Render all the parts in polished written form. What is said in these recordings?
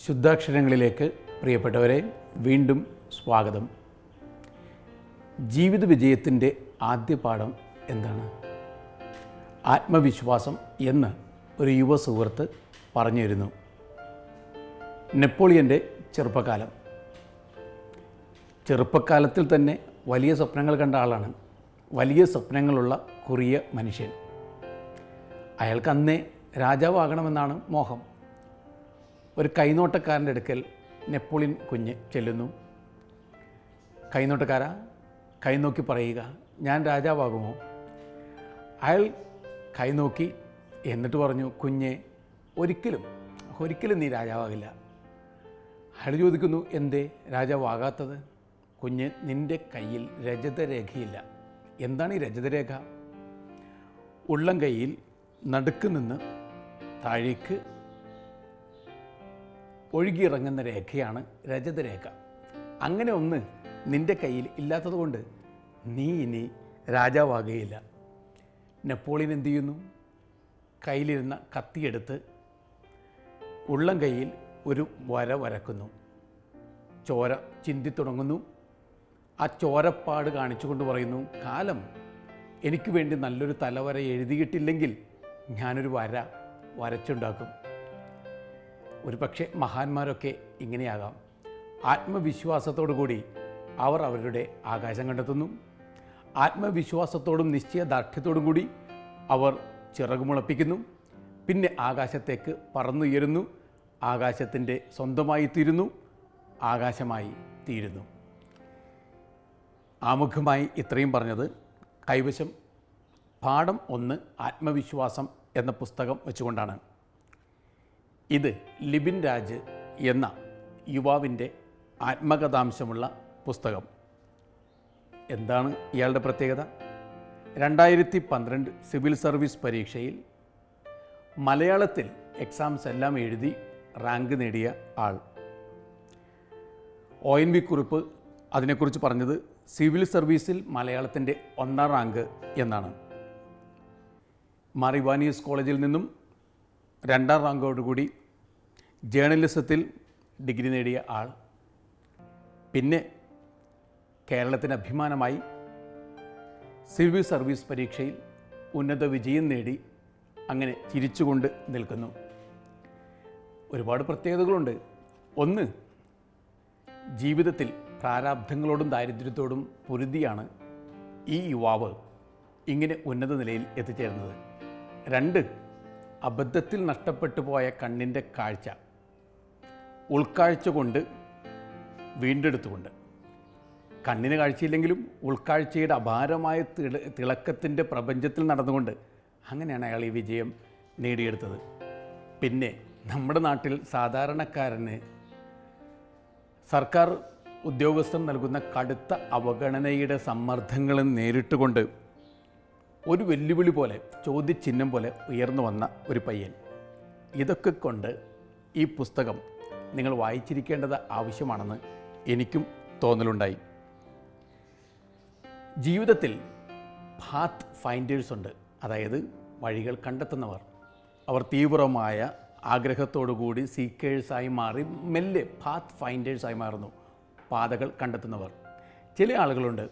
ശുദ്ധാക്ഷരങ്ങളിലേക്ക് പ്രിയപ്പെട്ടവരെ വീണ്ടും സ്വാഗതം. ജീവിത വിജയത്തിൻ്റെ ആദ്യ പാഠം എന്താണ്? ആത്മവിശ്വാസം എന്ന് ഒരു യുവ സുഹൃത്ത് പറഞ്ഞു തരുന്നു. നെപ്പോളിയൻ്റെ ചെറുപ്പക്കാലത്തിൽ തന്നെ വലിയ സ്വപ്നങ്ങൾ കണ്ട ആളാണ്. വലിയ സ്വപ്നങ്ങളുള്ള കുറിയ മനുഷ്യൻ. അയാൾക്ക് അന്നേ രാജാവാകണമെന്നാണ് മോഹം. ഒരു കൈനോട്ടക്കാരൻ്റെ അടുക്കൽ നെപ്പോളിയൻ കുഞ്ഞ് ചെല്ലുന്നു. കൈനോട്ടക്കാരാ, കൈനോക്കി പറയുക, ഞാൻ രാജാവാകുമോ? അയാൾ കൈനോക്കി എന്നിട്ട് പറഞ്ഞു, കുഞ്ഞെ, ഒരിക്കലും നീ രാജാവാകില്ല. അയാൾ ചോദിക്കുന്നു, എന്തേ രാജാവാകാത്തത്? കുഞ്ഞ്, നിൻ്റെ കയ്യിൽ രജതരേഖയില്ല. എന്താണ് ഈ രജതരേഖ? ഉള്ളം കൈയിൽ നടുക്ക് നിന്ന് താഴേക്ക് ഒഴുകിയിറങ്ങുന്ന രേഖയാണ് രജതരേഖ. അങ്ങനെ ഒന്ന് നിൻ്റെ കയ്യിൽ ഇല്ലാത്തതുകൊണ്ട് നീ ഇനി രാജാവാകുകയില്ല. നെപ്പോളിയൻ എന്തു ചെയ്യുന്നു? കയ്യിലിരുന്ന കത്തിയെടുത്ത് ഉള്ളം കൈയിൽ ഒരു വര വരക്കുന്നു. ചോര ചിന്തി തുടങ്ങുന്നു. ആ ചോരപ്പാട് കാണിച്ചുകൊണ്ട് പറയുന്നു, കാലം എനിക്ക് വേണ്ടി നല്ലൊരു തലവര എഴുതിയിട്ടില്ലെങ്കിൽ ഞാനൊരു വര വരച്ചുണ്ടാക്കും. ഒരു പക്ഷേ മഹാന്മാരൊക്കെ ഇങ്ങനെയാകാം. ആത്മവിശ്വാസത്തോടു കൂടി അവർ അവരുടെ ആകാശം കണ്ടെത്തുന്നു. ആത്മവിശ്വാസത്തോടും നിശ്ചയദാർഢ്യത്തോടും കൂടി അവർ ചിറകുമുളപ്പിക്കുന്നു. പിന്നെ ആകാശത്തേക്ക് പറന്നുയരുന്നു. ആകാശത്തിൻ്റെ സ്വന്തമായി തീരുന്നു. ആകാശമായി തീരുന്നു. ആമുഖമായി ഇത്രയും പറഞ്ഞത് കൈവശം പാഠം 1 ആത്മവിശ്വാസം എന്ന പുസ്തകം വെച്ചുകൊണ്ടാണ്. ഇത് ലിബിൻ രാജ് എന്ന യുവാവിൻ്റെ ആത്മകഥാംശമുള്ള പുസ്തകം. എന്താണ് ഇയാളുടെ പ്രത്യേകത? 2012 സിവിൽ സർവീസ് പരീക്ഷയിൽ മലയാളത്തിൽ എക്സാംസ് എല്ലാം എഴുതി റാങ്ക് നേടിയ ആൾ. ONV കുറിപ്പ് അതിനെക്കുറിച്ച് പറഞ്ഞത് സിവിൽ സർവീസിൽ മലയാളത്തിൻ്റെ 1ാം റാങ്ക് എന്നാണ്. മാർ ഇവാനിയസ് കോളേജിൽ നിന്നും 2ാം റാങ്കോടുകൂടി ജേർണലിസത്തിൽ ഡിഗ്രി നേടിയ ആൾ. പിന്നെ കേരളത്തിന് അഭിമാനമായി സിവിൽ സർവീസ് പരീക്ഷയിൽ ഉന്നത വിജയം നേടി അങ്ങനെ ചിരിച്ചുകൊണ്ട് നിൽക്കുന്നു. ഒരുപാട് പ്രത്യേകതകളുണ്ട്. ഒന്ന്, ജീവിതത്തിൽ പ്രാരാബ്ധങ്ങളോടും ദാരിദ്ര്യത്തോടും പൊരുതിയാണ് ഈ യുവാവ് ഇങ്ങനെ ഉന്നത നിലയിൽ എത്തിച്ചേർന്നത്. 2, അബദ്ധത്തിൽ നഷ്ടപ്പെട്ടു പോയ കണ്ണിൻ്റെ കാഴ്ച ഉൾക്കാഴ്ച കൊണ്ട് വീണ്ടെടുത്തുകൊണ്ട്, കണ്ണിന് കാഴ്ചയില്ലെങ്കിലും ഉൾക്കാഴ്ചയുടെ അപാരമായ തിളക്കത്തിൻ്റെ പ്രപഞ്ചത്തിൽ നടന്നുകൊണ്ട് അങ്ങനെയാണ് അയാൾ ഈ വിജയം നേടിയെടുത്തത്. പിന്നെ നമ്മുടെ നാട്ടിൽ സാധാരണക്കാരന് സർക്കാർ ഉദ്യോഗസ്ഥർ നൽകുന്ന കടുത്ത അവഗണനയുടെ സമ്മർദ്ദങ്ങളും നേരിട്ടുകൊണ്ട് ഒരു വെല്ലുവിളി പോലെ, ചോദ്യചിഹ്നം പോലെ ഉയർന്നു വന്ന ഒരു പയ്യൻ. ഇതൊക്കെ കൊണ്ട് ഈ പുസ്തകം നിങ്ങൾ വായിച്ചിരിക്കേണ്ടത് ആവശ്യമാണെന്ന് എനിക്കും തോന്നലുണ്ടായി. ജീവിതത്തിൽ പാത്ത് ഫൈൻഡേഴ്സ് ഉണ്ട്, അതായത് വഴികൾ കണ്ടെത്തുന്നവർ. അവർ തീവ്രമായ ആഗ്രഹത്തോടുകൂടി സീക്കേഴ്സായി മാറി മെല്ലെ പാത്ത് ഫൈൻഡേഴ്സായി മാറുന്നു, പാതകൾ കണ്ടെത്തുന്നവർ. ചില ആളുകളുണ്ട്,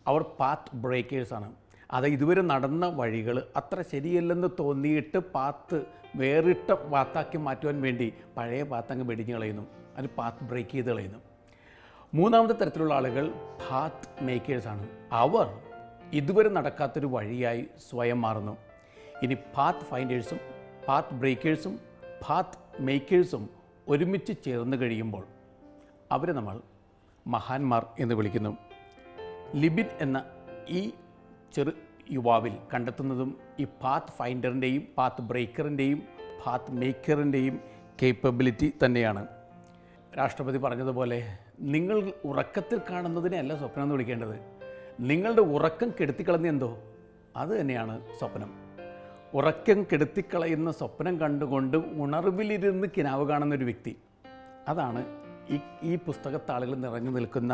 അവർ പാത്ത് ബ്രേക്കേഴ്സാണ്. അത് ഇതുവരെ നടന്ന വഴികൾ അത്ര ശരിയല്ലെന്ന് തോന്നിയിട്ട് പാത്ത് വേറിട്ട പാത്താക്കി മാറ്റുവാൻ വേണ്ടി പഴയ പാത്തങ്ങ് വെടിഞ്ഞ് കളയുന്നു. അത് പാത്ത് ബ്രേക്ക് ചെയ്ത് കളയുന്നു. 3ാമത്തെ തരത്തിലുള്ള ആളുകൾ പാത്ത് മേക്കേഴ്സാണ്. അവർ ഇതുവരെ നടക്കാത്തൊരു വഴിയായി സ്വയം മാറുന്നു. ഇനി പാത്ത് ഫൈൻഡേഴ്സും പാത്ത് ബ്രേക്കേഴ്സും പാത്ത് മേക്കേഴ്സും ഒരുമിച്ച് ചേർന്ന് കഴിയുമ്പോൾ അവരെ നമ്മൾ മഹാന്മാർ എന്ന് വിളിക്കുന്നു. ലിബിൻ എന്ന ഈ ചെറു യുവാവിൽ കണ്ടെത്തുന്നതും ഈ പാത്ത് ഫൈൻഡറിൻ്റെയും പാത്ത് ബ്രേക്കറിൻ്റെയും പാത്ത് മേക്കറിൻ്റെയും കേപ്പബിലിറ്റി തന്നെയാണ്. രാഷ്ട്രപതി പറഞ്ഞതുപോലെ, നിങ്ങൾ ഉറക്കത്തിൽ കാണുന്നതിനെ അല്ല സ്വപ്നം എന്ന് വിളിക്കേണ്ടത്. നിങ്ങളുടെ ഉറക്കം കെടുത്തിക്കളഞ്ഞ എന്തോ അത് തന്നെയാണ് സ്വപ്നം. ഉറക്കം കെടുത്തിക്കളയുന്ന സ്വപ്നം കണ്ടുകൊണ്ട് ഉണർവിലിരുന്ന് കിനാവ് കാണുന്നൊരു വ്യക്തി, അതാണ് ഈ പുസ്തകത്താളുകൾ നിറഞ്ഞു നിൽക്കുന്ന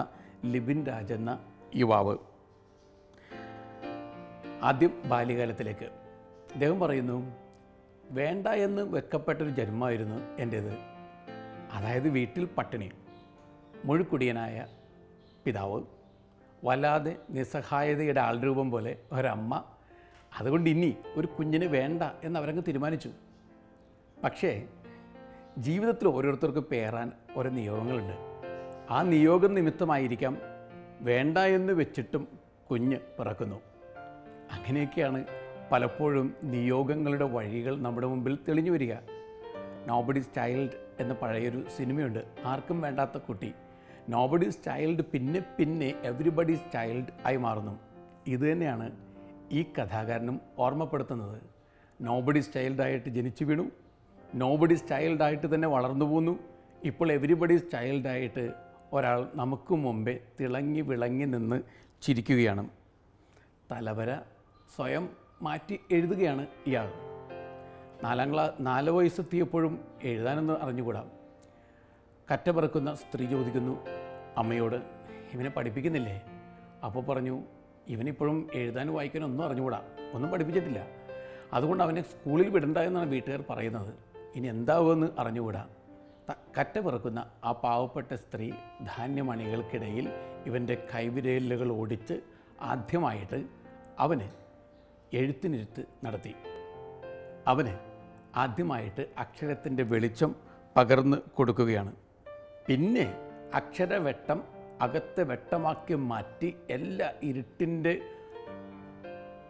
ലിബിൻ രാജ് എന്ന യുവാവ്. ആദ്യം ബാല്യകാലത്തിലേക്ക്. അദ്ദേഹം പറയുന്നു, വേണ്ട എന്ന് വെക്കപ്പെട്ടൊരു ജന്മമായിരുന്നു എൻ്റേത്. അതായത് വീട്ടിൽ പട്ടിണി, മുഴുക്കുടിയനായ പിതാവ്, വല്ലാതെ നിസ്സഹായതയുടെ ആൾരൂപം പോലെ ഒരമ്മ. അതുകൊണ്ട് ഇനി ഒരു കുഞ്ഞിന് വേണ്ട എന്നവരങ്ങ് തീരുമാനിച്ചു. പക്ഷേ ജീവിതത്തിൽ ഓരോരുത്തർക്കും പേറാൻ ഓരോ നിയോഗങ്ങളുണ്ട്. ആ നിയോഗം നിമിത്തമായിരിക്കാം വേണ്ട എന്ന് വെച്ചിട്ടും കുഞ്ഞ് പിറക്കുന്നു. അങ്ങനെയൊക്കെയാണ് പലപ്പോഴും നിയോഗങ്ങളുടെ വഴികൾ നമ്മുടെ മുമ്പിൽ തെളിഞ്ഞു വരിക. നോബഡീസ് ചൈൽഡ് എന്ന പഴയൊരു സിനിമയുണ്ട്. ആർക്കും വേണ്ടാത്ത കുട്ടി. നോബഡീസ് ചൈൽഡ് പിന്നെ പിന്നെ എവരിബഡീസ് ചൈൽഡ് ആയി മാറുന്നു. ഇതുതന്നെയാണ് ഈ കഥാകാരനും ഓർമ്മപ്പെടുത്തുന്നത്. നോബഡീസ് ചൈൽഡായിട്ട് ജനിച്ചു വീണു, നോബഡീസ് ചൈൽഡായിട്ട് തന്നെ വളർന്നു പോന്നു. ഇപ്പോൾ എവരിബഡീസ് ചൈൽഡായിട്ട് ഒരാൾ നമുക്ക് മുമ്പേ തിളങ്ങി വിളങ്ങി നിന്ന് ചിരിക്കുകയാണ്. തലവര സ്വയം മാറ്റി എഴുതുകയാണ് ഇയാൾ. 4 വയസ്സെത്തിയപ്പോഴും എഴുതാനൊന്നും അറിഞ്ഞുകൂടാ. കറ്റ പറക്കുന്ന സ്ത്രീ ചോദിക്കുന്നു അമ്മയോട്, ഇവനെ പഠിപ്പിക്കുന്നില്ലേ? അപ്പോൾ പറഞ്ഞു, ഇവനിപ്പോഴും എഴുതാനും വായിക്കാനും ഒന്നും അറിഞ്ഞുകൂടാ, ഒന്നും പഠിപ്പിച്ചിട്ടില്ല. അതുകൊണ്ട് അവനെ സ്കൂളിൽ വിടണ്ട എന്നാണ് വീട്ടുകാർ പറയുന്നത്. ഇനി എന്താവുമെന്ന് അറിഞ്ഞുകൂടാ. കറ്റ പറക്കുന്ന ആ പാവപ്പെട്ട സ്ത്രീ ധാന്യമണികൾക്കിടയിൽ ഇവൻ്റെ കൈവിരലുകൾ ഓടിച്ച് ആദ്യമായിട്ട് അവന് എഴുത്തിനിരുത്ത് നടത്തി. അവന് ആദ്യമായിട്ട് അക്ഷരത്തിൻ്റെ വെളിച്ചം പകർന്നു കൊടുക്കുകയാണ്. പിന്നെ അക്ഷരവെട്ടം അകത്തെ വെട്ടമാക്കി മാറ്റി എല്ലാ ഇരുട്ടിൻ്റെ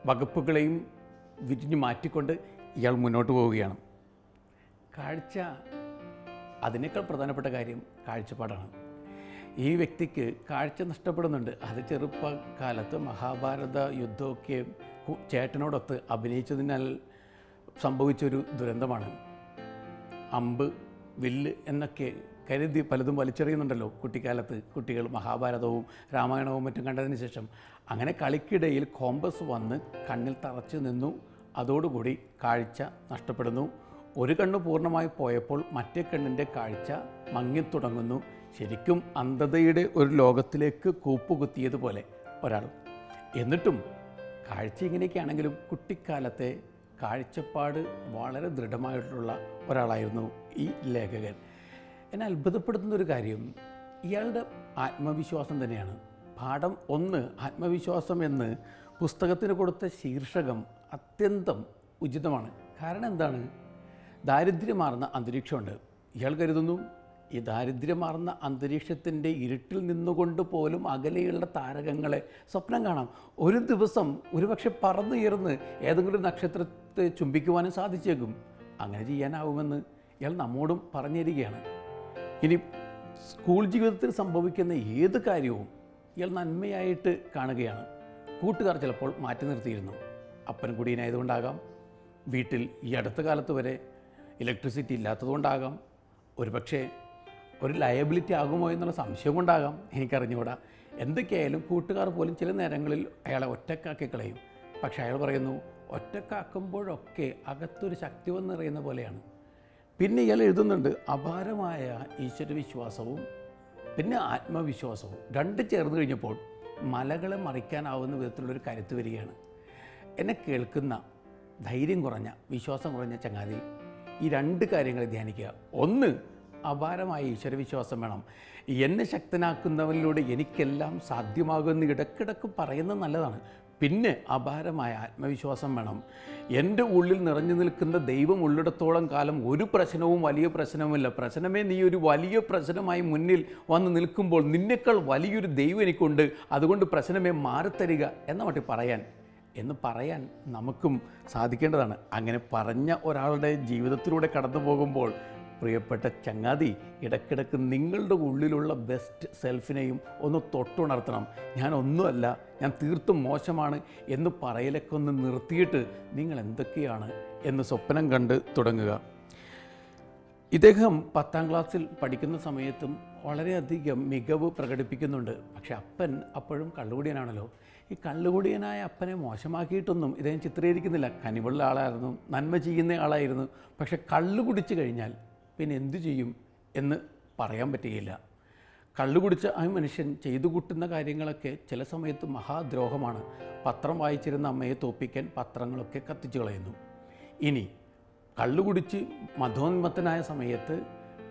വകുപ്പുകളെയും വിരിഞ്ഞു മാറ്റിക്കൊണ്ട് ഇയാൾ മുന്നോട്ട് പോവുകയാണ്. കാഴ്ച, അതിനേക്കാൾ പ്രധാനപ്പെട്ട കാര്യം കാഴ്ചപ്പാടാണ്. ഈ വ്യക്തിക്ക് കാഴ്ച നഷ്ടപ്പെടുന്നുണ്ട്. അത് ചെറുപ്പകാലത്ത് മഹാഭാരത യുദ്ധമൊക്കെ ചേട്ടനോടൊത്ത് അഭിനയിച്ചതിനാൽ സംഭവിച്ചൊരു ദുരന്തമാണ്. അമ്പ്, വില്ല് എന്നൊക്കെ കരുതി പലതും വലിച്ചെറിയുന്നുണ്ടല്ലോ കുട്ടിക്കാലത്ത് കുട്ടികൾ. മഹാഭാരതവും രാമായണവും മറ്റും കണ്ടതിന് ശേഷം അങ്ങനെ കളിക്കിടയിൽ കോമ്പസ് വന്ന് കണ്ണിൽ തറച്ചു നിന്നു. അതോടുകൂടി കാഴ്ച നഷ്ടപ്പെടുന്നു. ഒരു കണ്ണ് പൂർണ്ണമായി പോയപ്പോൾ മറ്റേ കണ്ണിൻ്റെ കാഴ്ച മങ്ങിത്തുടങ്ങുന്നു. ശരിക്കും അന്ധതയുടെ ഒരു ലോകത്തിലേക്ക് കൂപ്പുകുത്തിയതുപോലെ ഒരാൾ. എന്നിട്ടും കാഴ്ച ഇങ്ങനെയൊക്കെയാണെങ്കിലും കുട്ടിക്കാലത്തെ കാഴ്ചപ്പാട് വളരെ ദൃഢമായിട്ടുള്ള ഒരാളായിരുന്നു ഈ ലേഖകൻ. എന്നെ അത്ഭുതപ്പെടുത്തുന്നൊരു കാര്യം ഇയാളുടെ ആത്മവിശ്വാസം തന്നെയാണ്. പാഠം 1 ആത്മവിശ്വാസം എന്ന് പുസ്തകത്തിന് കൊടുത്ത ശീർഷകം അത്യന്തം ഉചിതമാണ്. കാരണം എന്താണ്? ദാരിദ്ര്യമാർന്ന അന്തരീക്ഷമുണ്ട്. ഇയാൾ കരുതുന്നു ഈ ദാരിദ്ര്യമാർന്ന അന്തരീക്ഷത്തിൻ്റെ ഇരുട്ടിൽ നിന്നുകൊണ്ട് പോലും അകലെയുള്ള താരകങ്ങളെ സ്വപ്നം കാണാം. ഒരു ദിവസം ഒരുപക്ഷെ പറന്നുയർന്ന് ഏതെങ്കിലും ഒരു നക്ഷത്രത്തെ ചുംബിക്കുവാനും സാധിച്ചേക്കും. അങ്ങനെ ചെയ്യാനാവുമെന്ന് ഇയാൾ നമ്മോടും പറഞ്ഞു തരികയാണ്. ഇനി സ്കൂൾ ജീവിതത്തിൽ സംഭവിക്കുന്ന ഏത് കാര്യവും ഇയാൾ നന്മയായിട്ട് കാണുകയാണ്. കൂട്ടുകാർ ചിലപ്പോൾ മാറ്റി നിർത്തിയിരുന്നു. അപ്പൻ കുടിയനായതുകൊണ്ടാകാം, വീട്ടിൽ ഈ അടുത്ത കാലത്ത് വരെ ഇലക്ട്രിസിറ്റി ഇല്ലാത്തതുകൊണ്ടാകാം, ഒരുപക്ഷെ ഒരു ലയബിലിറ്റി ആകുമോ എന്നുള്ള സംശയം കൊണ്ടാകാം, എനിക്കറിഞ്ഞുകൂടാ. എന്തൊക്കെയായാലും കൂട്ടുകാർ പോലും ചില നേരങ്ങളിൽ അയാളെ ഒറ്റക്കാക്കി കളയും. പക്ഷെ അയാൾ പറയുന്നു, ഒറ്റക്കാക്കുമ്പോഴൊക്കെ അകത്തൊരു ശക്തി വന്നിറയുന്ന പോലെയാണ്. പിന്നെ ഇയാൾ എഴുതുന്നുണ്ട്, അപാരമായ ഈശ്വരവിശ്വാസവും പിന്നെ ആത്മവിശ്വാസവും 2 ചേർന്ന് കഴിഞ്ഞപ്പോൾ മലകളെ മറിക്കാനാവുന്ന വിധത്തിലുള്ളൊരു കരുത്ത് വരികയാണ്. എന്നെ കേൾക്കുന്ന ധൈര്യം കുറഞ്ഞ, വിശ്വാസം കുറഞ്ഞ ചങ്ങാതി, ഈ 2 കാര്യങ്ങളെ ധ്യാനിക്കുക. 1, അപാരമായ ഈശ്വരവിശ്വാസം വേണം. എന്നെ ശക്തനാക്കുന്നവരിലൂടെ എനിക്കെല്ലാം സാധ്യമാകുമെന്ന് ഇടയ്ക്കിടയ്ക്ക് പറയുന്നത് നല്ലതാണ്. പിന്നെ അപാരമായ ആത്മവിശ്വാസം വേണം. എൻ്റെ ഉള്ളിൽ നിറഞ്ഞു നിൽക്കുന്ന ദൈവം ഉള്ളിടത്തോളം കാലം ഒരു പ്രശ്നവും വലിയ പ്രശ്നവുമില്ല. പ്രശ്നമേ നീ ഒരു വലിയ പ്രശ്നമായി മുന്നിൽ വന്ന് നിൽക്കുമ്പോൾ നിന്നേക്കാൾ വലിയൊരു ദൈവം എനിക്കുണ്ട്, അതുകൊണ്ട് പ്രശ്നമേ മാറിത്തരിക എന്ന മട്ടിൽ പറയാൻ നമുക്കും സാധിക്കേണ്ടതാണ്. അങ്ങനെ പറഞ്ഞ ഒരാളുടെ ജീവിതത്തിലൂടെ കടന്നു പോകുമ്പോൾ പ്രിയപ്പെട്ട ചങ്ങാതി, ഇടയ്ക്കിടയ്ക്ക് നിങ്ങളുടെ ഉള്ളിലുള്ള ബെസ്റ്റ് സെൽഫിനെയും ഒന്ന് തൊട്ടുണർത്തണം. ഞാനൊന്നുമല്ല, ഞാൻ തീർത്തും മോശമാണ് എന്ന് പറയലൊക്കെ ഒന്ന് നിർത്തിയിട്ട് നിങ്ങൾ എന്തൊക്കെയാണ് എന്ന് സ്വപ്നം കണ്ട് തുടങ്ങുക. ഇദ്ദേഹം 10ാം ക്ലാസ്സിൽ പഠിക്കുന്ന സമയത്തും വളരെയധികം മികവ് പ്രകടിപ്പിക്കുന്നുണ്ട്. പക്ഷെ അപ്പൻ അപ്പോഴും കള്ളുകുടിയനാണല്ലോ. ഈ കള്ളുകുടിയനായ അപ്പനെ മോശമാക്കിയിട്ടൊന്നും ഇദ്ദേഹം ചിത്രീകരിക്കുന്നില്ല. കനിവുള്ള ആളായിരുന്നു, നന്മ ചെയ്യുന്ന ആളായിരുന്നു. പക്ഷെ കള്ളു കുടിച്ചു കഴിഞ്ഞാൽ പിന്നെ എന്തു ചെയ്യും എന്ന് പറയാൻ പറ്റുകയില്ല. കള്ളു കുടിച്ച ആ മനുഷ്യൻ ചെയ്തു കൂട്ടുന്ന കാര്യങ്ങളൊക്കെ ചില സമയത്ത് മഹാദ്രോഹമാണ്. പത്രം വായിച്ചിരുന്ന അമ്മയെ തോപ്പിക്കാൻ പത്രങ്ങളൊക്കെ കത്തിച്ചു കളയുന്നു. ഇനി കള്ളുകുടിച്ച് മധോന്മത്തനായ സമയത്ത്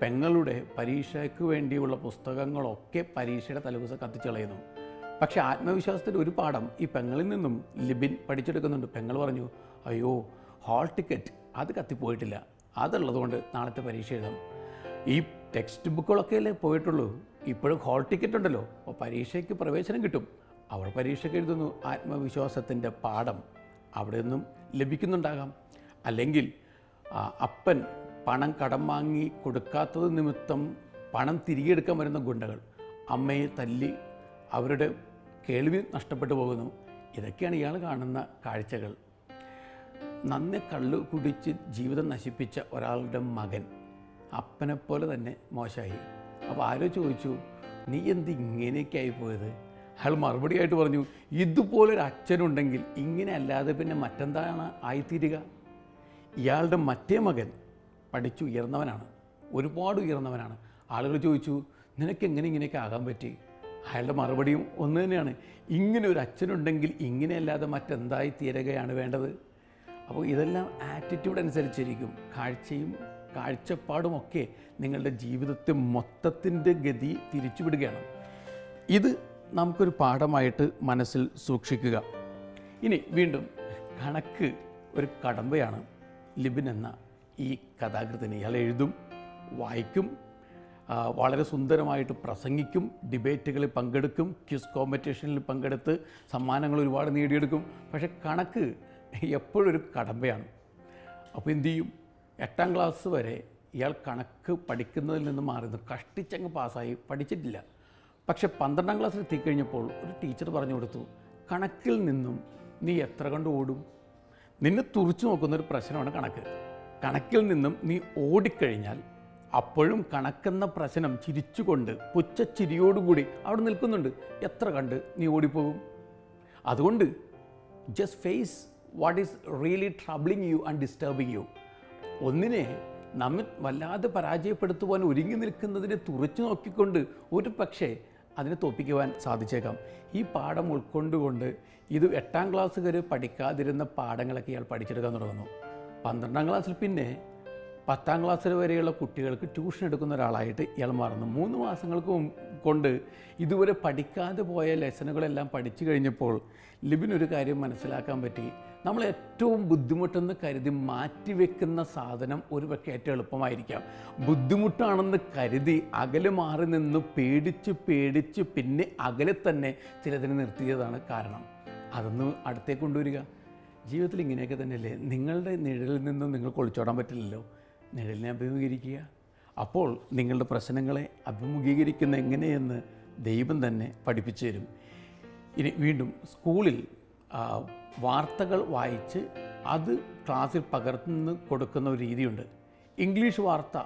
പെങ്ങളുടെ പരീക്ഷയ്ക്ക് വേണ്ടിയുള്ള പുസ്തകങ്ങളൊക്കെ പരീക്ഷയുടെ തലേദിവസം കത്തിച്ച് കളയുന്നു. പക്ഷേ ആത്മവിശ്വാസത്തിൻ്റെ ഒരു പാഠം ഈ പെങ്ങളിൽ നിന്നും ലിബിൻ പഠിച്ചെടുക്കുന്നുണ്ട്. പെങ്ങൾ പറഞ്ഞു, അയ്യോ ഹാൾ ടിക്കറ്റ് അത് കത്തിപ്പോയിട്ടില്ല, അതുള്ളതുകൊണ്ട് നാളത്തെ പരീക്ഷ എഴുതാം. ഈ ടെക്സ്റ്റ് ബുക്കുകളൊക്കെ അല്ലേ പോയിട്ടുള്ളൂ, ഇപ്പോഴും ഹാൾ ടിക്കറ്റ് ഉണ്ടല്ലോ, അപ്പോൾ പരീക്ഷയ്ക്ക് പ്രവേശനം കിട്ടും. അവൾ പരീക്ഷയ്ക്ക് എഴുതുന്നു. ആത്മവിശ്വാസത്തിൻ്റെ പാഠം അവിടെ നിന്നും ലഭിക്കുന്നുണ്ടാകാം. അല്ലെങ്കിൽ അപ്പൻ പണം കടം വാങ്ങി കൊടുക്കാത്തത് നിമിത്തം പണം തിരികെ എടുക്കാൻ വരുന്ന ഗുണ്ടകൾ അമ്മയെ തല്ലി അവരുടെ കേൾവി നഷ്ടപ്പെട്ടു പോകുന്നു. ഇതൊക്കെയാണ് ഇയാൾ കാണുന്ന കാഴ്ചകൾ. നന്നെ കള്ളു കുടിച്ച് ജീവിതം നശിപ്പിച്ച ഒരാളുടെ മകൻ അപ്പനെപ്പോലെ തന്നെ മോശമായി. അപ്പോൾ ആരോ ചോദിച്ചു, നീ എന്ത് ഇങ്ങനെയൊക്കെ ആയിപ്പോയത്? അയാൾ മറുപടിയായിട്ട് പറഞ്ഞു, ഇതുപോലൊരു അച്ഛനുണ്ടെങ്കിൽ ഇങ്ങനെ അല്ലാതെ പിന്നെ മറ്റെന്താണ് ആയിത്തീരുക? ഇയാളുടെ മറ്റേ മകൻ പഠിച്ചുയർന്നവനാണ്, ഒരുപാട് ഉയർന്നവനാണ്. ആളുകൾ ചോദിച്ചു, നിനക്കെങ്ങനെ ഇങ്ങനെയൊക്കെ ആകാൻ പറ്റി? അയാളുടെ മറുപടിയും ഒന്ന് തന്നെയാണ്, ഇങ്ങനെ ഒരു അച്ഛനുണ്ടെങ്കിൽ ഇങ്ങനെയല്ലാതെ മറ്റെന്തായി തീരുകയാണ് വേണ്ടത്? അപ്പോൾ ഇതെല്ലാം ആറ്റിറ്റ്യൂഡ് അനുസരിച്ചിരിക്കും. കാഴ്ചയും കാഴ്ചപ്പാടുമൊക്കെ നിങ്ങളുടെ ജീവിതത്തെ മൊത്തത്തിൻ്റെ ഗതി തിരിച്ചുവിടുകയാണ്. ഇത് നമുക്കൊരു പാഠമായിട്ട് മനസ്സിൽ സൂക്ഷിക്കുക. ഇനി വീണ്ടും കണക്ക് ഒരു കടമ്പയാണ് ലിബിൻ എന്ന ഈ കഥാകൃത്തിന്. ഇയാൾ എഴുതും, വായിക്കും, വളരെ സുന്ദരമായിട്ട് പ്രസംഗിക്കും, ഡിബേറ്റുകളിൽ പങ്കെടുക്കും, ക്വിസ് കോമ്പറ്റീഷനിൽ പങ്കെടുത്ത് സമ്മാനങ്ങൾ ഒരുപാട് നേടിയെടുക്കും. പക്ഷേ കണക്ക് എപ്പോഴൊരു കടമ്പയാണ്. അപ്പോൾ എന്തു ചെയ്യും? 8ാം ക്ലാസ് വരെ ഇയാൾ കണക്ക് പഠിക്കുന്നതിൽ നിന്ന് മാറുന്നു. കഷ്ടിച്ചങ്ങ് പാസ്സായി, പഠിച്ചിട്ടില്ല. പക്ഷേ 12ാം ക്ലാസ്സിൽ എത്തിക്കഴിഞ്ഞപ്പോൾ ഒരു ടീച്ചർ പറഞ്ഞു കൊടുത്തു, കണക്കിൽ നിന്നും നീ എത്ര കണ്ട് ഓടും? നിന്നെ തുറിച്ചു നോക്കുന്നൊരു പ്രശ്നമാണ് കണക്ക്. കണക്കിൽ നിന്നും നീ ഓടിക്കഴിഞ്ഞാൽ അപ്പോഴും കണക്കെന്ന പ്രശ്നം ചിരിച്ചുകൊണ്ട് പുച്ഛച്ചിരിയോടുകൂടി അവിടെ നിൽക്കുന്നുണ്ട്. എത്ര കണ്ട് നീ ഓടിപ്പോകും? അതുകൊണ്ട് just face what is really troubling you and disturbing you. ഒന്നിനെ നമ്മെ വല്ലാതെ പരാജയപ്പെടുത്തുവാൻ ഒരുങ്ങി നിൽക്കുന്നതിനെ തുറച്ചു നോക്കിക്കൊണ്ട് ഒരു പക്ഷേ അതിനെ തോൽപ്പിക്കുവാൻ സാധിച്ചേക്കാം. ഈ പാഠം ഉൾക്കൊണ്ടുകൊണ്ട് ഇത് 8ാം ക്ലാസ് വരെ പഠിക്കാതിരുന്ന പാഠങ്ങളൊക്കെ ഇയാൾ പഠിച്ചെടുക്കാൻ തുടങ്ങുന്നു. 12ാം ക്ലാസ്സിൽ പിന്നെ 10ാം ക്ലാസ്സിൽ വരെയുള്ള കുട്ടികൾക്ക് ട്യൂഷൻ എടുക്കുന്ന ഒരാളായിട്ട് ഇയാൾ മാറുന്നു. 3 മാസങ്ങൾക്ക് കൊണ്ട് ഇതുവരെ പഠിക്കാതെ പോയ ലെസനുകളെല്ലാം പഠിച്ചു കഴിഞ്ഞപ്പോൾ ലിബിനൊരു കാര്യം മനസ്സിലാക്കാൻ പറ്റി. നമ്മൾ ഏറ്റവും ബുദ്ധിമുട്ടെന്ന് കരുതി മാറ്റിവെക്കുന്ന സാധനം ഒരു പക്ഷേ ഏറ്റവും എളുപ്പമായിരിക്കാം. ബുദ്ധിമുട്ടാണെന്ന് കരുതി അകലെ മാറി നിന്ന് പേടിച്ച് പിന്നെ അകലെ തന്നെ ചിലതിനെ നിർത്തിയതാണ് കാരണം. അതൊന്ന് അടുത്തേക്ക് കൊണ്ടുവരിക. ജീവിതത്തിൽ ഇങ്ങനെയൊക്കെ തന്നെയല്ലേ? നിങ്ങളുടെ നിഴലിൽ നിന്നും നിങ്ങൾക്ക് ഒളിച്ചോടാൻ പറ്റില്ലല്ലോ. നിഴലിനെ അഭിമുഖീകരിക്കുക. അപ്പോൾ നിങ്ങളുടെ പ്രശ്നങ്ങളെ അഭിമുഖീകരിക്കുന്ന എങ്ങനെയെന്ന് ദൈവം തന്നെ പഠിപ്പിച്ചു തരും. ഇനി വീണ്ടും സ്കൂളിൽ വാർത്തകൾ വായിച്ച് അത് ക്ലാസ്സിൽ പകർന്നു കൊടുക്കുന്ന ഒരു രീതിയുണ്ട്. ഇംഗ്ലീഷ് വാർത്ത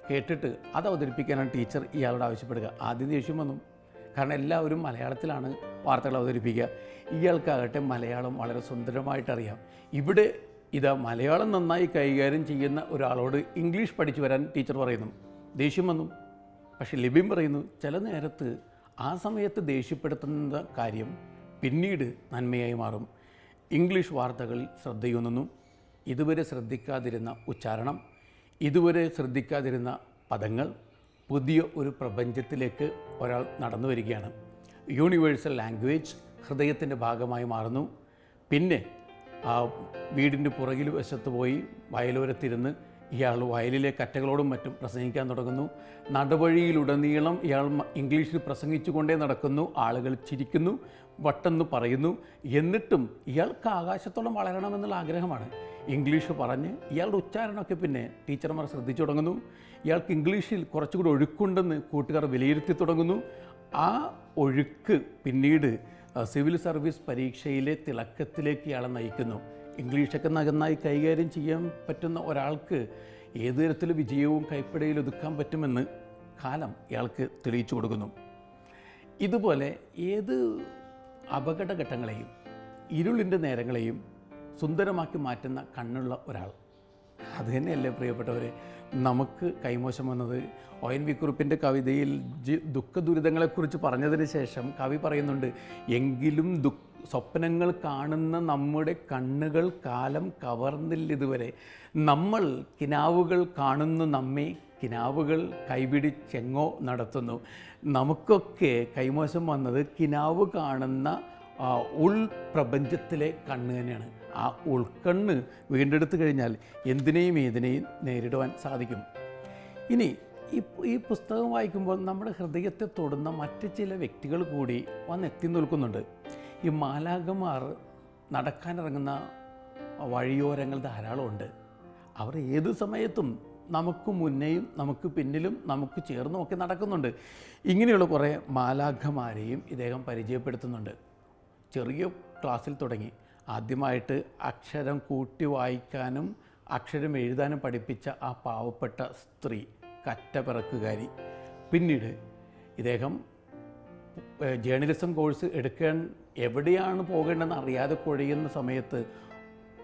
കേട്ടിട്ട് അത് അവതരിപ്പിക്കാനാണ് ടീച്ചർ ഇയാളോട് ആവശ്യപ്പെടുക. ആദ്യം ദേഷ്യം വന്നു, കാരണം എല്ലാവരും മലയാളത്തിലാണ് വാർത്തകൾ അവതരിപ്പിക്കുക. ഇയാൾക്കാകട്ടെ മലയാളം വളരെ സുന്ദരമായിട്ടറിയാം. ഇവിടെ ഇതാ മലയാളം നന്നായി കൈകാര്യം ചെയ്യുന്ന ഒരാളോട് ഇംഗ്ലീഷ് പഠിച്ചു വരാൻ ടീച്ചർ പറയുന്നു. ദേഷ്യം വന്നു. പക്ഷേ ലിബിൻ പറയുന്നു, ചില നേരത്ത് ആ സമയത്ത് ദേഷ്യപ്പെടുത്തുന്ന കാര്യം പിന്നീട് നന്മയായി മാറും. ഇംഗ്ലീഷ് വാർത്തകളിൽ ശ്രദ്ധയൂന്നുന്നു. ഇതുവരെ ശ്രദ്ധിക്കാതിരുന്ന ഉച്ചാരണം, ഇതുവരെ ശ്രദ്ധിക്കാതിരുന്ന പദങ്ങൾ, പുതിയ ഒരു പ്രപഞ്ചത്തിലേക്ക് ഒരാൾ നടന്നു വരികയാണ്. യൂണിവേഴ്സൽ ലാംഗ്വേജ് ഹൃദയത്തിൻ്റെ ഭാഗമായി മാറുന്നു. പിന്നെ വീടിൻ്റെ പുറകിൽ വശത്ത് പോയി വയലോരത്തിരുന്ന് ഇയാൾ വയലിലെ കറ്റകളോടും മറ്റും പ്രസംഗിക്കാൻ തുടങ്ങുന്നു. നടവഴിയിലുടനീളം ഇയാൾ ഇംഗ്ലീഷിൽ പ്രസംഗിച്ചു കൊണ്ടേ നടക്കുന്നു. ആളുകൾ ചിരിക്കുന്നു, വട്ടെന്ന് പറയുന്നു. എന്നിട്ടും ഇയാൾക്ക് ആകാശത്തോളം വളരണമെന്നുള്ള ആഗ്രഹമാണ്. ഇംഗ്ലീഷ് പറഞ്ഞ് ഇയാളുടെ ഉച്ചാരണമൊക്കെ പിന്നെ ടീച്ചർമാർ ശ്രദ്ധിച്ചു തുടങ്ങുന്നു. ഇയാൾക്ക് ഇംഗ്ലീഷിൽ കുറച്ചുകൂടി ഒഴുക്കുണ്ടെന്ന് കൂട്ടുകാർ വിലയിരുത്തി തുടങ്ങുന്നു. ആ ഒഴുക്ക് പിന്നീട് സിവിൽ സർവീസ് പരീക്ഷയിലെ തിളക്കത്തിലേക്ക് ഇയാളെ നയിക്കുന്നു. ഇംഗ്ലീഷൊക്കെ നന്നായി കൈകാര്യം ചെയ്യാൻ പറ്റുന്ന ഒരാൾക്ക് ഏതു തരത്തിൽ വിജയവും കൈപ്പിടയിൽ ഒതുക്കാൻ പറ്റുമെന്ന് കാലം ഇയാൾക്ക് തെളിയിച്ചു കൊടുക്കുന്നു. ഇതുപോലെ ഏത് അപകടഘട്ടങ്ങളെയും ഇരുളിൻ്റെ നേരങ്ങളെയും സുന്ദരമാക്കി മാറ്റുന്ന കണ്ണുള്ള ഒരാൾ, അത് തന്നെയല്ലേ പ്രിയപ്പെട്ടവരെ നമുക്ക് കൈമോശം വന്നത്. ONV കുറുപ്പിൻ്റെ കവിതയിൽ ദുഃഖ ദുരിതങ്ങളെക്കുറിച്ച് പറഞ്ഞതിന് ശേഷം കവി പറയുന്നുണ്ട്, എങ്കിലും സ്വപ്നങ്ങൾ കാണുന്ന നമ്മുടെ കണ്ണുകൾ കാലം കവർന്നില്ല ഇതുവരെ. നമ്മൾ കിനാവുകൾ കാണുന്നു നമ്മെ കിനാവുകൾ കൈപിടിച്ചെങ്ങോ നടത്തുന്നു. നമുക്കൊക്കെ കൈമോശം വന്നത് കിനാവ് കാണുന്ന ഉൾപ്രപഞ്ചത്തിലെ കണ്ണ് തന്നെയാണ്. ആ ഉൾക്കണ്ണ് വീണ്ടെടുത്തു കഴിഞ്ഞാൽ എന്തിനേയും ഏതിനേയും നേരിടുവാൻ സാധിക്കും. ഇനി ഈ പുസ്തകം വായിക്കുമ്പോൾ നമ്മുടെ ഹൃദയത്തെ തൊടുന്ന മറ്റ് ചില വ്യക്തികൾ കൂടി വന്നെത്തി നിൽക്കുന്നുണ്ട്. ഈ മാലാഖമാർ നടക്കാനിറങ്ങുന്ന വഴിയോരങ്ങൾ ധാരാളമുണ്ട്. അവർ ഏത് സമയത്തും നമുക്ക് മുന്നേയും നമുക്ക് പിന്നിലും നമുക്ക് ചേർന്നുമൊക്കെ നടക്കുന്നുണ്ട്. ഇങ്ങനെയുള്ള കുറേ മാലാഖമാരെയും ഇദ്ദേഹം പരിചയപ്പെടുത്തുന്നുണ്ട്. ചെറിയ ക്ലാസ്സിൽ തുടങ്ങി ആദ്യമായിട്ട് അക്ഷരം കൂട്ടി വായിക്കാനും അക്ഷരം എഴുതാനും പഠിപ്പിച്ച ആ പാവപ്പെട്ട സ്ത്രീ, കറ്റപിറക്കുകാരി. പിന്നീട് ഇദ്ദേഹം ജേർണലിസം കോഴ്സ് എടുക്കാൻ എവിടെയാണ് പോകേണ്ടതെന്ന് അറിയാതെ കുഴയുന്ന സമയത്ത്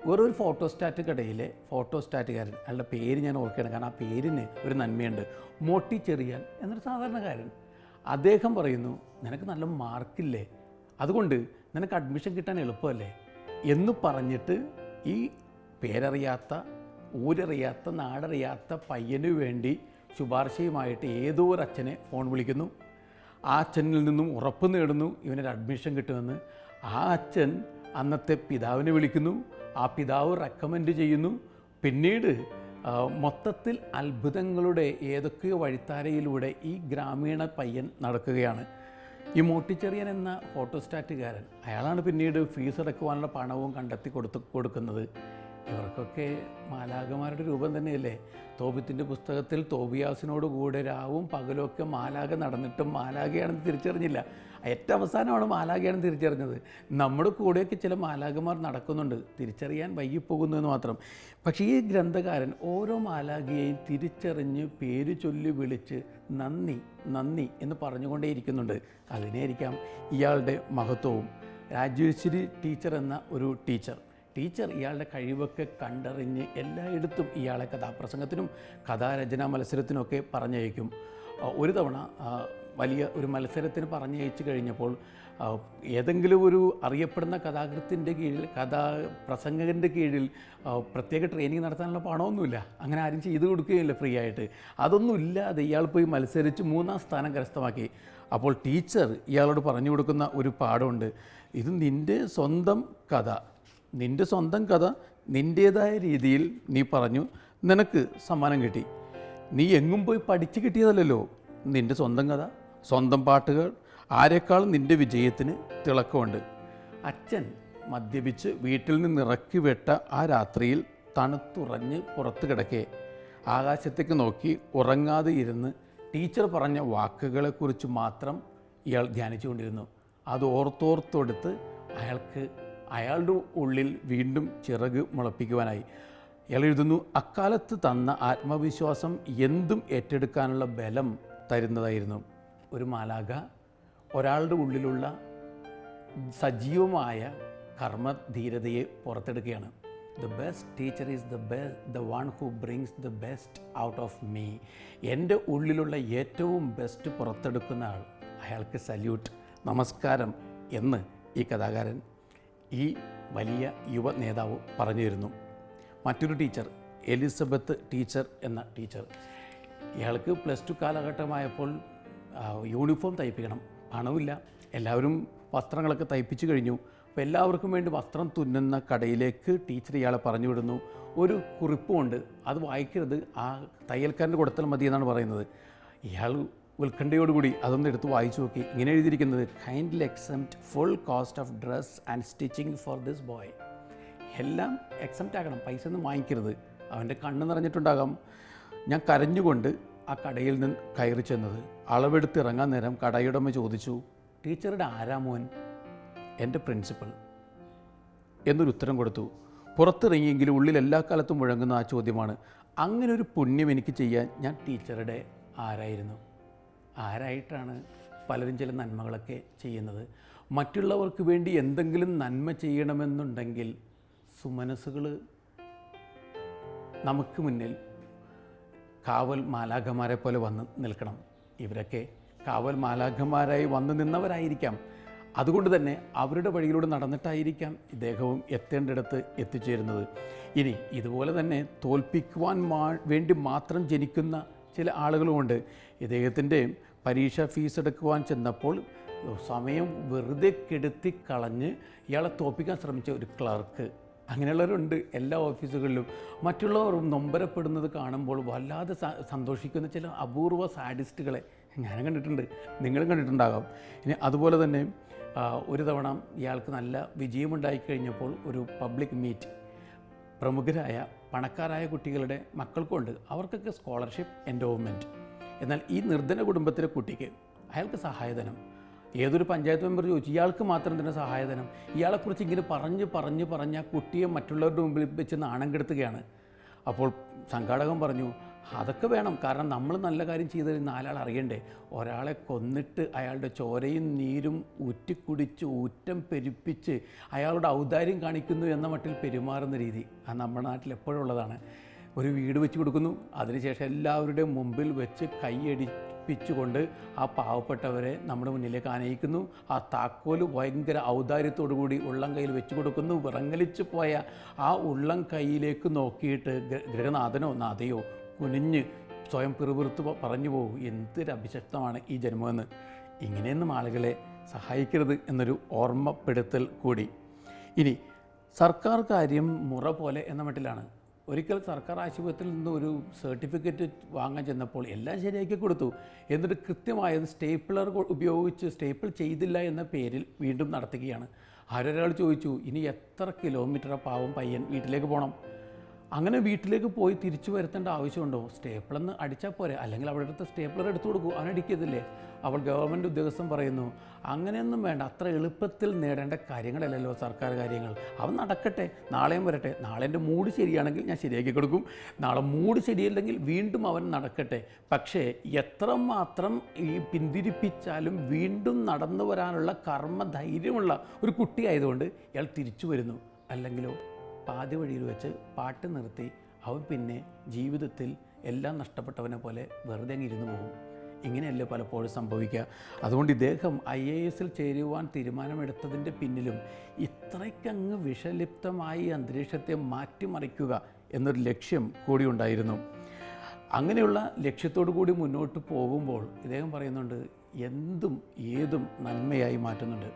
വേറൊരു ഫോട്ടോസ്റ്റാറ്റ് കടയിലെ ഫോട്ടോസ്റ്റാറ്റുകാരൻ, അയാളുടെ പേര് ഞാൻ ഓർക്കുകയാണ്, കാരണം ആ പേരിന് ഒരു നന്മയുണ്ട്, മോട്ടി ചെറിയാൻ എന്നൊരു സാധാരണക്കാരൻ. അദ്ദേഹം പറയുന്നു, നിനക്ക് നല്ല മാർക്കില്ലേ, അതുകൊണ്ട് നിനക്ക് അഡ്മിഷൻ കിട്ടാൻ എളുപ്പമല്ലേ എന്ന് പറഞ്ഞിട്ട് ഈ പേരറിയാത്ത ഊരറിയാത്ത നാടറിയാത്ത പയ്യന് വേണ്ടി ശുപാർശയുമായിട്ട് ഏതോ ഒരു അച്ഛനെ ഫോൺ വിളിക്കുന്നു. ആ അച്ഛനിൽ നിന്നും ഉറപ്പ് നേടുന്നു ഇവനൊരു അഡ്മിഷൻ കിട്ടുമെന്ന്. ആ അച്ഛൻ അന്നത്തെ പിതാവിനെ വിളിക്കുന്നു. ആ പിതാവ് റെക്കമെൻഡ് ചെയ്യുന്നു. പിന്നീട് മൊത്തത്തിൽ അത്ഭുതങ്ങളുടെ ഏതൊക്കെയോ വഴിത്താരയിലൂടെ ഈ ഗ്രാമീണ പയ്യൻ നടക്കുകയാണ്. ഈ മോട്ടിച്ചെറിയൻ എന്ന ഫോട്ടോസ്റ്റാറ്റുകാരൻ, അയാളാണ് പിന്നീട് ഫീസ് അടക്കുവാനുള്ള പണവും കണ്ടെത്തി കൊടുക്കുന്നത്. ഇവർക്കൊക്കെ മാലാഖമാരുടെ രൂപം തന്നെയല്ലേ. തോബിത്തിൻ്റെ പുസ്തകത്തിൽ തോബിയാസിനോട് കൂടെ രാവും പകലൊക്കെ മാലാഖ നടന്നിട്ടും മാലാഖയാണെന്ന് തിരിച്ചറിഞ്ഞില്ല. ഏറ്റവും അവസാനമാണ് മാലാഖയാണെന്ന് തിരിച്ചറിഞ്ഞത്. നമ്മുടെ കൂടെയൊക്കെ ചില മാലാഖമാർ നടക്കുന്നുണ്ട്, തിരിച്ചറിയാൻ വൈകിപ്പോകുന്നു എന്ന് മാത്രം. പക്ഷേ ഈ ഗ്രന്ഥകാരൻ ഓരോ മാലാഖയെയും തിരിച്ചറിഞ്ഞ് പേര് ചൊല്ലി വിളിച്ച് നന്ദി നന്ദി എന്ന് പറഞ്ഞുകൊണ്ടേയിരിക്കുന്നുണ്ട്. അതിനെയായിരിക്കാം ഇയാളുടെ മഹത്വവും. രാജേശ്വരി ടീച്ചർ എന്ന ഒരു ടീച്ചർ ഇയാളുടെ കഴിവൊക്കെ കണ്ടറിഞ്ഞ് എല്ലായിടത്തും ഇയാളെ കഥാപ്രസംഗത്തിനും കഥാരചനാ മത്സരത്തിനുമൊക്കെ പറഞ്ഞയക്കും. ഒരു തവണ വലിയ ഒരു മത്സരത്തിന് പറഞ്ഞയച്ചു കഴിഞ്ഞപ്പോൾ ഏതെങ്കിലും ഒരു അറിയപ്പെടുന്ന കഥാകൃത്തിൻ്റെ കീഴിൽ, കഥാപ്രസംഗകൻ്റെ കീഴിൽ പ്രത്യേക ട്രെയിനിങ് നടത്താനുള്ള പണമൊന്നുമില്ല. അങ്ങനെ ആരും ചെയ്തു കൊടുക്കുകയില്ല ഫ്രീ ആയിട്ട്. അതൊന്നും ഇല്ലാതെ ഇയാൾ പോയി മത്സരിച്ച് 3ാം സ്ഥാനം കരസ്ഥമാക്കി. അപ്പോൾ ടീച്ചർ ഇയാളോട് പറഞ്ഞു കൊടുക്കുന്ന ഒരു പാഠമുണ്ട്. ഇത് നിൻ്റെ സ്വന്തം കഥ, നിൻ്റേതായ രീതിയിൽ നീ പറഞ്ഞു, നിനക്ക് സമ്മാനം കിട്ടി. നീ എങ്ങും പോയി പഠിച്ച് കിട്ടിയതല്ലല്ലോ. നിൻ്റെ സ്വന്തം കഥ, സ്വന്തം പാട്ടുകൾ, ആരെക്കാളും നിൻ്റെ വിജയത്തിന് തിളക്കമുണ്ട്. അച്ഛൻ മദ്യപിച്ച് വീട്ടിൽ നിന്ന് ഇറക്കി വിട്ട ആ രാത്രിയിൽ തണുത്തുറഞ്ഞ് പുറത്ത് കിടക്കെ ആകാശത്തേക്ക് നോക്കി ഉറങ്ങാതെ ഇരുന്ന് ടീച്ചർ പറഞ്ഞ വാക്കുകളെക്കുറിച്ച് മാത്രം ഇയാൾ ധ്യാനിച്ചുകൊണ്ടിരുന്നു. അത് ഓർത്തെടുത്ത് അയാളുടെ ഉള്ളിൽ വീണ്ടും ചിറക് മുളപ്പിക്കുവാനായി. ഇയാൾ എഴുതുന്നു, അക്കാലത്ത് തന്ന ആത്മവിശ്വാസം എന്തും ഏറ്റെടുക്കാനുള്ള ബലം തരുന്നതായിരുന്നു. ഒരു മാലാഖ ഒരാളുടെ ഉള്ളിലുള്ള സജീവമായ കർമ്മധീരതയെ പുറത്തെടുക്കുകയാണ്. The best teacher is the one who brings the best out of me. എൻ്റെ ഉള്ളിലുള്ള ഏറ്റവും ബെസ്റ്റ് പുറത്തെടുക്കുന്ന ആൾ, അയാൾക്ക് സല്യൂട്ട്, നമസ്കാരം എന്ന് ഈ കഥാകാരൻ, ഈ വലിയ യുവ നേതാവ് പറഞ്ഞു തരുന്നു. മറ്റൊരു ടീച്ചർ, എലിസബത്ത് ടീച്ചർ എന്ന ടീച്ചർ, ഇയാൾക്ക് +2 കാലഘട്ടമായപ്പോൾ യൂണിഫോം തയ്പ്പിക്കണം, പണമില്ല. എല്ലാവരും വസ്ത്രങ്ങളൊക്കെ തയ്പ്പിച്ചു കഴിഞ്ഞു. അപ്പോൾ എല്ലാവർക്കും വേണ്ടി വസ്ത്രം തുന്നുന്ന കടയിലേക്ക് ടീച്ചർ ഇയാളെ പറഞ്ഞു വിടുന്നു. ഒരു കുറിപ്പുമുണ്ട്, അത് വായിക്കരുത്, ആ തയ്യൽക്കാരൻ്റെ കൊടുത്താൽ മതി എന്നാണ് പറയുന്നത്. ഇയാൾ ഉത്കണ്ഠയോടുകൂടി അതൊന്ന് എടുത്ത് വായിച്ചു നോക്കി. ഇങ്ങനെ എഴുതിയിരിക്കുന്നത്, kindly except full cost of dress and stitching for this boy. എല്ലാം എക്സെപ്റ്റ് ആക്കണം, പൈസ ഒന്നും വാങ്ങിക്കരുത്. അവൻ്റെ കണ്ണ് നിറഞ്ഞിട്ടുണ്ടാകാം. ഞാൻ കരഞ്ഞുകൊണ്ട് ആ കടയിൽ നിന്ന് കയറി ചെന്നത്. അളവെടുത്ത് ഇറങ്ങാൻ നേരം കടയുടമ ചോദിച്ചു, ടീച്ചറുടെ ആരാ മോൻ? എൻ്റെ പ്രിൻസിപ്പൽ എന്നൊരു ഉത്തരം കൊടുത്തു. പുറത്തിറങ്ങിയെങ്കിലും ഉള്ളിൽ എല്ലാ കാലത്തും മുഴങ്ങുന്ന ആ ചോദ്യമാണ്, അങ്ങനെ ഒരു പുണ്യം എനിക്ക് ചെയ്യാൻ ഞാൻ ടീച്ചറുടെ ആരായിരുന്നു? ആരായിട്ടാണ് പലരും ചില നന്മകളൊക്കെ ചെയ്യുന്നത്? മറ്റുള്ളവർക്ക് വേണ്ടി എന്തെങ്കിലും നന്മ ചെയ്യണമെന്നുണ്ടെങ്കിൽ സുമനസ്സുകൾ നമുക്ക് മുന്നിൽ കാവൽ മാലാഖമാരെ പോലെ വന്ന് നിൽക്കണം. ഇവരൊക്കെ കാവൽ മാലാഖമാരായി വന്നു നിന്നവരായിരിക്കാം. അതുകൊണ്ട് തന്നെ അവരുടെ വഴിയിലൂടെ നടന്നിട്ടായിരിക്കാം ഇദ്ദേഹവും എത്തേണ്ടിടത്ത് എത്തിച്ചേരുന്നത്. ഇനി ഇതുപോലെ തന്നെ തോൽപ്പിക്കുവാൻ വേണ്ടി മാത്രം ജനിക്കുന്ന ചില ആളുകളുമുണ്ട്. ഇദ്ദേഹത്തിൻ്റെ പരീക്ഷ ഫീസ് എടുക്കുവാൻ ചെന്നപ്പോൾ സമയം വെറുതെ കെടുത്തി കളഞ്ഞ് ഇയാളെ തോൽപ്പിക്കാൻ ശ്രമിച്ച ഒരു ക്ലർക്ക്, അങ്ങനെയുള്ളവരുണ്ട് എല്ലാ ഓഫീസുകളിലും. മറ്റുള്ളവർ നൊമ്പരപ്പെടുന്നത് കാണുമ്പോൾ വല്ലാതെ സന്തോഷിക്കുന്ന ചില അപൂർവ സാഡിസ്റ്റുകളെ ഞാനും കണ്ടിട്ടുണ്ട്, നിങ്ങളും കണ്ടിട്ടുണ്ടാകാം. ഇനി അതുപോലെ തന്നെ ഒരു തവണ ഇയാൾക്ക് നല്ല വിജയമുണ്ടായിക്കഴിഞ്ഞപ്പോൾ ഒരു പബ്ലിക് മീറ്റ്, പ്രമുഖരായ പണക്കാരായ കുട്ടികളുടെ മക്കൾക്കുണ്ട്, അവർക്കൊക്കെ സ്കോളർഷിപ്പ് എൻഡോവ്മെൻറ്റ്. എന്നാൽ ഈ നിർധന കുടുംബത്തിലെ കുട്ടിക്ക് അയാൾക്ക് സഹായധനം. ഏതൊരു പഞ്ചായത്ത് മെമ്പർ ചോദിച്ചു, ഇയാൾക്ക് മാത്രം തന്നെ സഹായധനം? ഇയാളെക്കുറിച്ച് ഇങ്ങനെ പറഞ്ഞ് ആ കുട്ടിയെ മറ്റുള്ളവരുടെ മുമ്പിൽ വെച്ച് നാണം കെടുത്തുകയാണ്. അപ്പോൾ സംഘാടകൻ പറഞ്ഞു, അതൊക്കെ വേണം, കാരണം നമ്മൾ നല്ല കാര്യം ചെയ്തത് 4 ആൾ അറിയണ്ടേ. ഒരാളെ കൊന്നിട്ട് അയാളുടെ ചോരയും നീരും ഊറ്റിക്കുടിച്ച് ഊറ്റം പെരുപ്പിച്ച് അയാളുടെ ഔദാര്യം കാണിക്കുന്നു എന്ന മട്ടിൽ പെരുമാറുന്ന രീതി അത് നമ്മുടെ നാട്ടിൽ എപ്പോഴും ഉള്ളതാണ്. ഒരു വീട് വെച്ച് കൊടുക്കുന്നു, അതിനുശേഷം എല്ലാവരുടെയും മുമ്പിൽ വെച്ച് കൈയടിപ്പിച്ചുകൊണ്ട് ആ പാവപ്പെട്ടവരെ നമ്മുടെ മുന്നിലേക്ക് ആനയിക്കുന്നു. ആ താക്കോല് ഭയങ്കര ഔദാര്യത്തോടു കൂടി ഉള്ളം കയ്യിൽ വെച്ച് കൊടുക്കുന്നു. വിറങ്ങലിച്ച് പോയ ആ ഉള്ളം കൈയിലേക്ക് നോക്കിയിട്ട് ഗൃഹനാഥനോ നാഥയോ കുനിഞ്ഞ് സ്വയം പിറുപിറുത്ത് പറഞ്ഞു പോകും, എന്തൊരു അഭിശക്തമാണ് ഈ ജന്മമെന്ന്. ഇങ്ങനെയൊന്നും ആളുകളെ സഹായിക്കരുത് എന്നൊരു ഓർമ്മപ്പെടുത്തൽ കൂടി. ഇനി സർക്കാർ കാര്യം മുറ പോലെ എന്ന മട്ടിലാണ്. ഒരിക്കൽ സർക്കാർ ആശുപത്രിയിൽ നിന്ന് ഒരു സർട്ടിഫിക്കറ്റ് വാങ്ങാൻ ചെന്നപ്പോൾ എല്ലാം ശരിയാക്കി കൊടുത്തു. എന്നിട്ട് കൃത്യമായത് സ്റ്റേപ്പിളർ ഉപയോഗിച്ച് സ്റ്റേപ്പിൾ ചെയ്തില്ല എന്ന പേരിൽ വീണ്ടും നടത്തുകയാണ്. ആരൊരാൾ ചോദിച്ചു, ഇനി എത്ര കിലോമീറ്റർ പാവം പയ്യൻ വീട്ടിലേക്ക് പോകണം? അങ്ങനെ വീട്ടിലേക്ക് പോയി തിരിച്ചു വരുത്തേണ്ട ആവശ്യമുണ്ടോ? സ്റ്റേപ്പിളെന്ന് അടിച്ചാൽ പോരെ, അല്ലെങ്കിൽ അവിടെ അടുത്ത് സ്റ്റേപ്പിളർ എടുത്തു കൊടുക്കൂ, അവനടിക്കത്തില്ലേ? അവൾ ഗവൺമെൻറ് ഉദ്യോഗസ്ഥൻ പറയുന്നു, അങ്ങനെയൊന്നും വേണ്ട, അത്ര എളുപ്പത്തിൽ നേടേണ്ട കാര്യങ്ങളല്ലല്ലോ സർക്കാർ കാര്യങ്ങൾ. അവൻ നടക്കട്ടെ, നാളെയും വരട്ടെ. നാളെ എൻ്റെ മൂഡ് ശരിയാണെങ്കിൽ ഞാൻ ശരിയാക്കി കൊടുക്കും, നാളെ മൂഡ് ശരിയല്ലെങ്കിൽ വീണ്ടും അവൻ നടക്കട്ടെ. പക്ഷേ എത്രമാത്രം ഈ പിന്തിരിപ്പിച്ചാലും വീണ്ടും നടന്നു വരാനുള്ള കർമ്മധൈര്യമുള്ള ഒരു കുട്ടിയായതുകൊണ്ട് ഇയാൾ തിരിച്ചു വരുന്നു. അല്ലെങ്കിലോ പാതി വഴിയിൽ വെച്ച് പാട്ട് നിർത്തി അവൻ പിന്നെ ജീവിതത്തിൽ എല്ലാം നഷ്ടപ്പെട്ടവനെ പോലെ വെറുതെ അങ്ങ് ഇരുന്നു പോകും. ഇങ്ങനെയല്ലേ പലപ്പോഴും സംഭവിക്കുക. അതുകൊണ്ട് ഇദ്ദേഹം IAS ചേരുവാൻ തീരുമാനമെടുത്തതിൻ്റെ പിന്നിലും ഇത്രയ്ക്കങ്ങ് വിഷലിപ്തമായി അന്തരീക്ഷത്തെ മാറ്റിമറിക്കുക എന്നൊരു ലക്ഷ്യം കൂടി ഉണ്ടായിരുന്നു. അങ്ങനെയുള്ള ലക്ഷ്യത്തോടു കൂടി മുന്നോട്ട് പോകുമ്പോൾ ഇദ്ദേഹം പറയുന്നുണ്ട്, എന്തും ഏതും നന്മയായി മാറ്റുന്നുണ്ട്.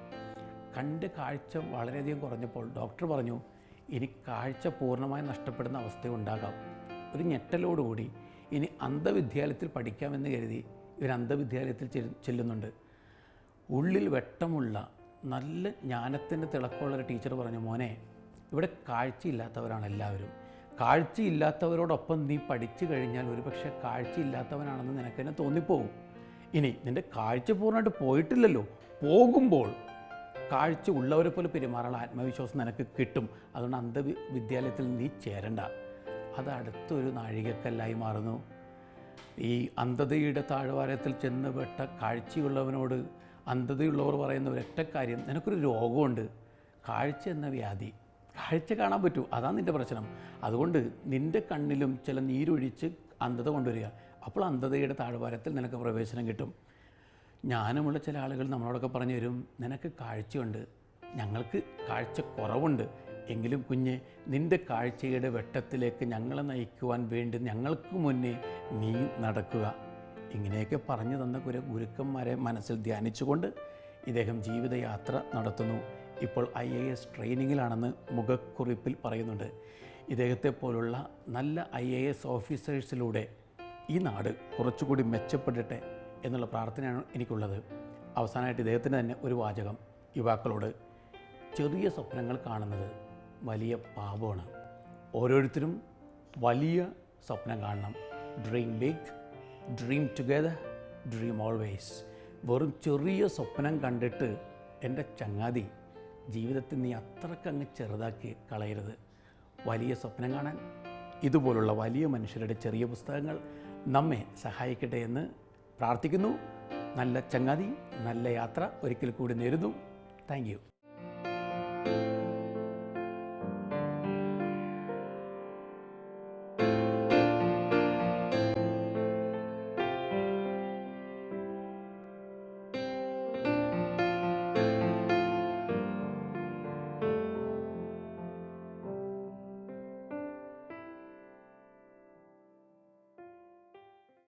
കണ്ട് കാഴ്ച വളരെയധികം കുറഞ്ഞപ്പോൾ ഡോക്ടർ പറഞ്ഞു, ഇനി കാഴ്ച പൂർണ്ണമായി നഷ്ടപ്പെടുന്ന അവസ്ഥയുണ്ടാകാം. ഒരു ഞെട്ടലോടുകൂടി ഇനി അന്ധവിദ്യാലയത്തിൽ പഠിക്കാമെന്ന് കരുതി ഇവർ അന്ധവിദ്യാലയത്തിൽ ചെല്ലുന്നുണ്ട്. ഉള്ളിൽ വെട്ടമുള്ള നല്ല ജ്ഞാനത്തിൻ്റെ തിളക്കമുള്ളൊരു ടീച്ചർ പറഞ്ഞു, മോനെ, ഇവിടെ കാഴ്ചയില്ലാത്തവരാണ് എല്ലാവരും. കാഴ്ചയില്ലാത്തവരോടൊപ്പം നീ പഠിച്ചു കഴിഞ്ഞാൽ ഒരുപക്ഷെ കാഴ്ചയില്ലാത്തവനാണെന്ന് നിനക്ക് തന്നെ തോന്നിപ്പോകും. ഇനി നിൻ്റെ കാഴ്ച പൂർണ്ണമായിട്ട് പോയിട്ടില്ലല്ലോ, പോകുമ്പോൾ കാഴ്ച ഉള്ളവരെ പോലെ പെരുമാറാനുള്ള ആത്മവിശ്വാസം നിനക്ക് കിട്ടും. അതുകൊണ്ട് അന്ധവിദ്യാലയത്തിൽ നീ ചേരണ്ട. അത് അടുത്തൊരു നാഴികക്കല്ലായി മാറുന്നു. ഈ അന്ധതയുടെ താഴ്വാരത്തിൽ ചെന്ന് പെട്ട കാഴ്ചയുള്ളവനോട് അന്ധതയുള്ളവർ പറയുന്ന ഒരൊറ്റ കാര്യം, നിനക്കൊരു രോഗമുണ്ട്, കാഴ്ച എന്ന വ്യാധി. കാഴ്ച കാണാൻ പറ്റൂ, അതാണ് നിൻ്റെ പ്രശ്നം. അതുകൊണ്ട് നിൻ്റെ കണ്ണിലും ചില നീരൊഴിച്ച് അന്ധത കൊണ്ടുവരിക. അപ്പോൾ അന്ധതയുടെ താഴ്വാരത്തിൽ നിനക്ക് പ്രവേശനം കിട്ടും. ജ്ഞാനമുള്ള ചില ആളുകൾ നമ്മളോടൊക്കെ പറഞ്ഞു തരും, നിനക്ക് കാഴ്ചയുണ്ട്, ഞങ്ങൾക്ക് കാഴ്ച കുറവുണ്ട്, എങ്കിലും കുഞ്ഞെ, നിൻ്റെ കാഴ്ചയുടെ വെട്ടത്തിലേക്ക് ഞങ്ങളെ നയിക്കുവാൻ വേണ്ടി ഞങ്ങൾക്ക് മുന്നേ നീ നടക്കുക. ഇങ്ങനെയൊക്കെ പറഞ്ഞു തന്ന ഗുരുക്കന്മാരെ മനസ്സിൽ ധ്യാനിച്ചുകൊണ്ട് ഇദ്ദേഹം ജീവിതയാത്ര നടത്തുന്നു. ഇപ്പോൾ IAS ട്രെയിനിങ്ങിലാണെന്ന് മുഖക്കുറിപ്പിൽ പറയുന്നുണ്ട്. ഇദ്ദേഹത്തെ പോലുള്ള നല്ല IAS ഓഫീസേഴ്സിലൂടെ ഈ നാട് കുറച്ചുകൂടി മെച്ചപ്പെടട്ടെ എന്നുള്ള പ്രാർത്ഥനയാണ് എനിക്കുള്ളത്. അവസാനമായിട്ട് ഇദ്ദേഹത്തിന് തന്നെ ഒരു വാചകം യുവാക്കളോട്, ചെറിയ സ്വപ്നങ്ങൾ കാണുന്നത് വലിയ പാപമാണ്. ഓരോരുത്തരും വലിയ സ്വപ്നം കാണണം. Dream big, dream together, dream always. വെറും ചെറിയ സ്വപ്നം കണ്ടിട്ട് എൻ്റെ ചങ്ങാതി, ജീവിതത്തിൽ നീ അത്രക്കങ്ങ് ചെറുതാക്കി കളയരുത്. വലിയ സ്വപ്നം കാണാൻ ഇതുപോലുള്ള വലിയ മനുഷ്യരുടെ ചെറിയ പുസ്തകങ്ങൾ നമ്മെ സഹായിക്കട്ടെ എന്ന് പ്രാർത്ഥിക്കുന്നു. നല്ല ചങ്ങാതി, നല്ല യാത്ര ഒരിക്കൽ കൂടി നേരുന്നു. Thank you.